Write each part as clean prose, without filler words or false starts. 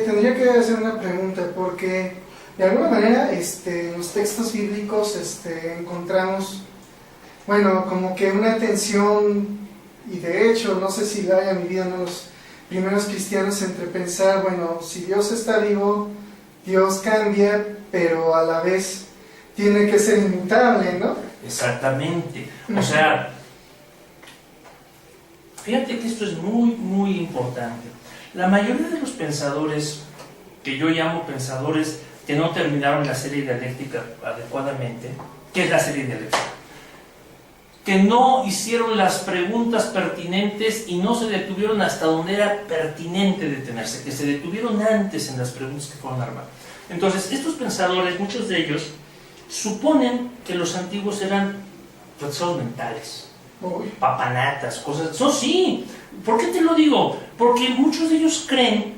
Tendría que hacer una pregunta, porque de alguna manera en los textos bíblicos encontramos, bueno, como que una tensión, y de hecho, no sé si la hayan vivido los primeros cristianos, entre pensar, bueno, si Dios está vivo, Dios cambia, pero a la vez tiene que ser inmutable, ¿no? Exactamente. O sea, fíjate que esto es muy, muy importante. La mayoría de los pensadores, que yo llamo pensadores que no terminaron la serie dialéctica adecuadamente, ¿qué es la serie dialéctica? Que no hicieron las preguntas pertinentes y no se detuvieron hasta donde era pertinente detenerse, que se detuvieron antes en las preguntas que fueron armadas. Entonces, estos pensadores, muchos de ellos, suponen que los antiguos eran retrasados mentales, papanatas, cosas. Eso sí. ¿Por qué te lo digo? Porque muchos de ellos creen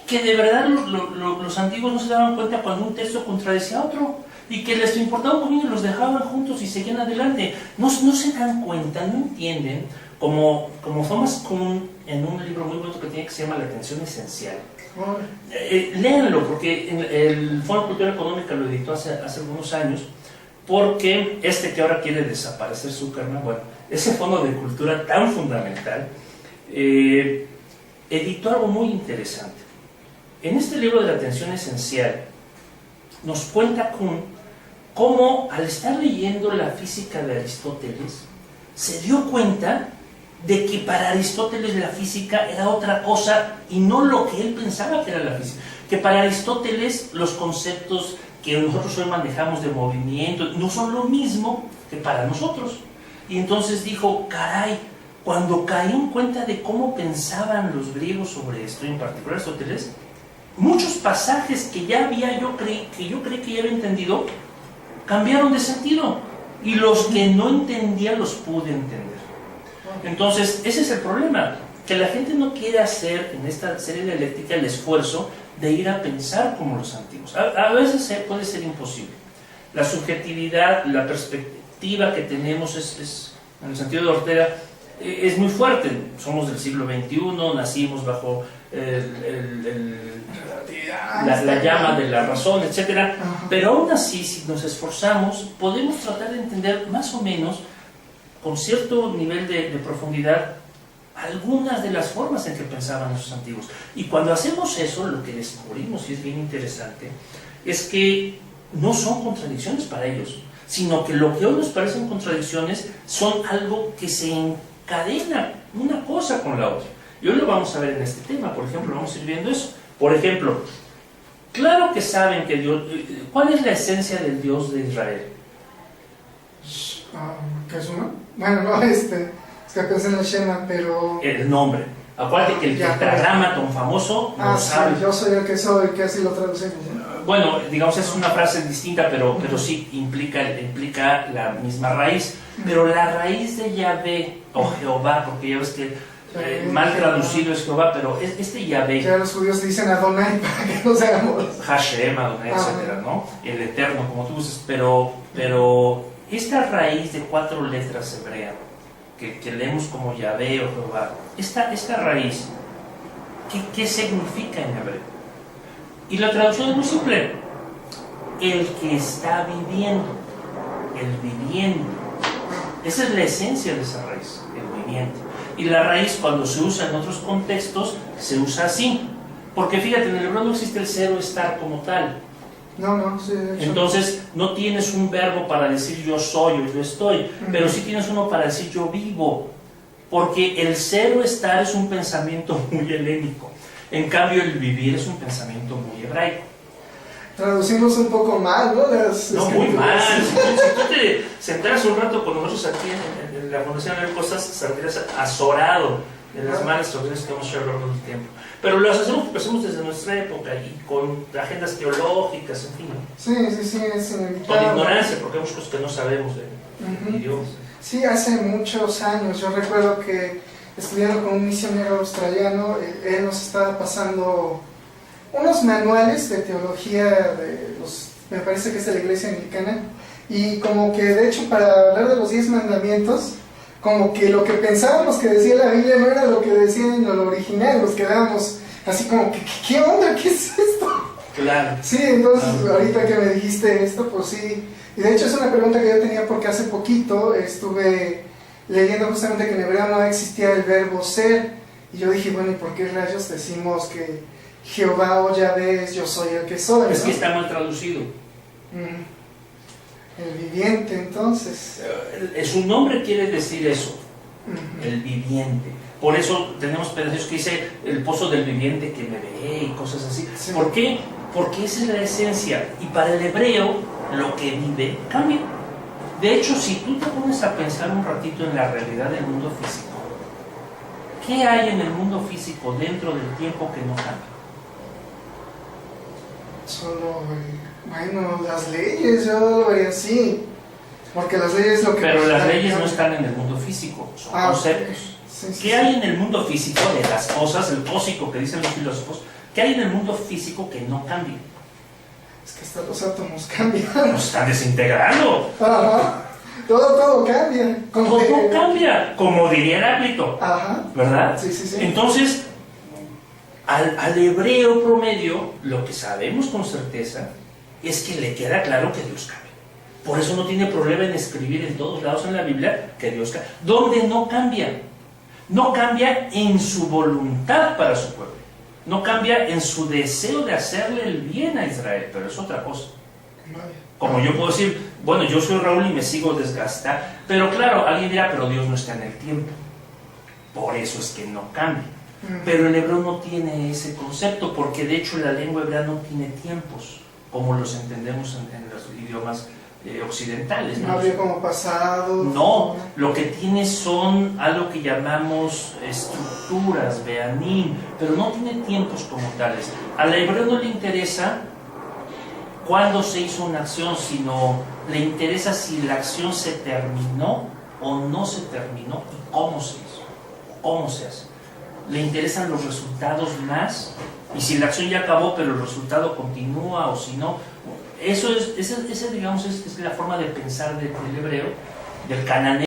que de verdad los antiguos no se daban cuenta cuando un texto contradecía a otro, y que les importaba un poquito y los dejaban juntos y seguían adelante. No se dan cuenta, no entienden, como Thomas Kuhn, en un libro muy bonito que tiene, que se llama La Atención Esencial. Léanlo, porque el Fondo de Cultura Económica lo editó hace algunos años, porque que ahora quiere desaparecer Zuckerman, bueno, ese fondo de cultura tan fundamental, editó algo muy interesante. En este libro de La Atención Esencial nos cuenta Kuhn cómo, al estar leyendo la física de Aristóteles, se dio cuenta de que para Aristóteles la física era otra cosa y no lo que él pensaba que era la física. Que para Aristóteles los conceptos que nosotros hoy manejamos de movimiento no son lo mismo que para nosotros. Y entonces dijo, caray, cuando caí en cuenta de cómo pensaban los griegos sobre esto, y en particular Aristóteles, muchos pasajes que yo creí que ya había entendido, cambiaron de sentido, y los que no entendía los pude entender. Entonces, ese es el problema, que la gente no quiere hacer en esta serie dialéctica el esfuerzo de ir a pensar como los antiguos. A veces puede ser imposible. La subjetividad, la perspectiva que tenemos en el sentido de Ortega, es muy fuerte. Somos del siglo XXI, nacimos bajo la llama de la razón, etc. Pero aún así, si nos esforzamos, podemos tratar de entender más o menos, con cierto nivel de profundidad, algunas de las formas en que pensaban esos antiguos. Y cuando hacemos eso, lo que descubrimos, y es bien interesante, es que no son contradicciones para ellos, sino que lo que hoy nos parecen contradicciones son algo que se encadena una cosa con la otra. Y hoy lo vamos a ver en este tema. Por ejemplo, vamos a ir viendo eso. Por ejemplo, claro que saben que Dios... ¿Cuál es la esencia del Dios de Israel? ¿Qué es uno? Bueno, no, es que pensé en el Shema, pero... El nombre. Acuérdate que el tetragrama famoso no sabe. Sí, yo soy el que soy, que así lo traducimos, ¿no? Bueno, digamos, es una frase distinta, pero sí implica la misma raíz. Pero la raíz de Yahvé, o Jehová, porque ya ves que mal traducido es Jehová, pero Yahvé. Ya los judíos dicen Adonai para que no se hagamos. Hashem, Adonai, etcétera, ¿no? El eterno, como tú dices, pero esta raíz de 4 letras hebreas, que leemos como Yahvé o Jehová, esta raíz, ¿qué significa en hebreo? Y la traducción es muy simple: el que está viviendo, el viviendo. Esa es la esencia de esa raíz, el viviente. Y la raíz, cuando se usa en otros contextos, se usa así. Porque fíjate, en el hebreo no existe el cero estar como tal. No, sí, de hecho. Entonces, no tienes un verbo para decir yo soy o yo estoy, pero sí tienes uno para decir yo vivo. Porque el cero estar es un pensamiento muy helénico. En cambio, el vivir es un pensamiento muy hebraico. Traducimos un poco mal, ¿no? No, muy mal. Si tú te sentaras un rato con nosotros aquí en la Fundación de Cosas, saldrías azorado de las malas traducciones que hemos hecho a lo largo del tiempo. Pero las hacemos porque hacemos desde nuestra época y con agendas teológicas, en fin. Sí, es inevitable. Con ignorancia, porque hay muchas cosas que no sabemos de idiomas. Sí, hace muchos años. Yo recuerdo que estudiando con un misionero australiano, él nos estaba pasando unos manuales de teología me parece que es de la iglesia anglicana, y como que de hecho para hablar de los 10 mandamientos, como que lo que pensábamos que decía la Biblia no era lo que decía en lo original, nos quedábamos así como, ¿qué onda? ¿Qué es esto? Claro. Sí, entonces ahorita que me dijiste esto, pues sí. Y de hecho es una pregunta que yo tenía porque hace poquito estuve leyendo justamente que en hebreo no existía el verbo ser. Y yo dije, bueno, ¿y por qué rayos decimos que Jehová o Yahvé es yo soy el que soy? Es ¿no? que está mal traducido. El viviente, entonces. Su nombre quiere decir eso, Ujú. el viviente. Por eso tenemos pedazos que dice el pozo del viviente que me ve y cosas así. Sí. ¿Por qué? Porque esa es la esencia. Y para el hebreo, lo que vive cambia. De hecho, si tú te pones a pensar un ratito en la realidad del mundo físico, ¿qué hay en el mundo físico dentro del tiempo que no cambia? Solo, bueno, las leyes, yo lo vería así. Porque las leyes lo que... Pero las leyes no cambian. están en el mundo físico, son conceptos. Sí, sí, ¿Qué hay en el mundo físico de las cosas, el cósico que dicen los filósofos? ¿Qué hay en el mundo físico que no cambia? Es que hasta los átomos cambian. Nos están desintegrando. Ajá. Todo cambia. Todo cambia, como diría Heráclito, Ajá. ¿verdad? Sí, sí, sí. Entonces, al hebreo promedio, lo que sabemos con certeza es que le queda claro que Dios cambia. Por eso no tiene problema en escribir en todos lados en la Biblia que Dios cambia. ¿Dónde no cambia? No cambia en su voluntad para su pueblo. No cambia en su deseo de hacerle el bien a Israel, pero es otra cosa. Vale. Como yo puedo decir, bueno, yo soy Raúl y me sigo desgastando, pero claro, alguien dirá, pero Dios no está en el tiempo. Por eso es que no cambia. Pero el hebreo no tiene ese concepto, porque de hecho la lengua hebrea no tiene tiempos, como los entendemos en los idiomas occidentales. No habría como pasado. No, lo que tiene son algo que llamamos estructuras, beanim, pero no tiene tiempos como tales. Al hebreo no le interesa cuándo se hizo una acción, sino le interesa si la acción se terminó o no se terminó y cómo se hizo, cómo se hace. Le interesan los resultados más, y si la acción ya acabó pero el resultado continúa o si no. Eso es, esa digamos, es la forma de pensar del hebreo, del cananeo.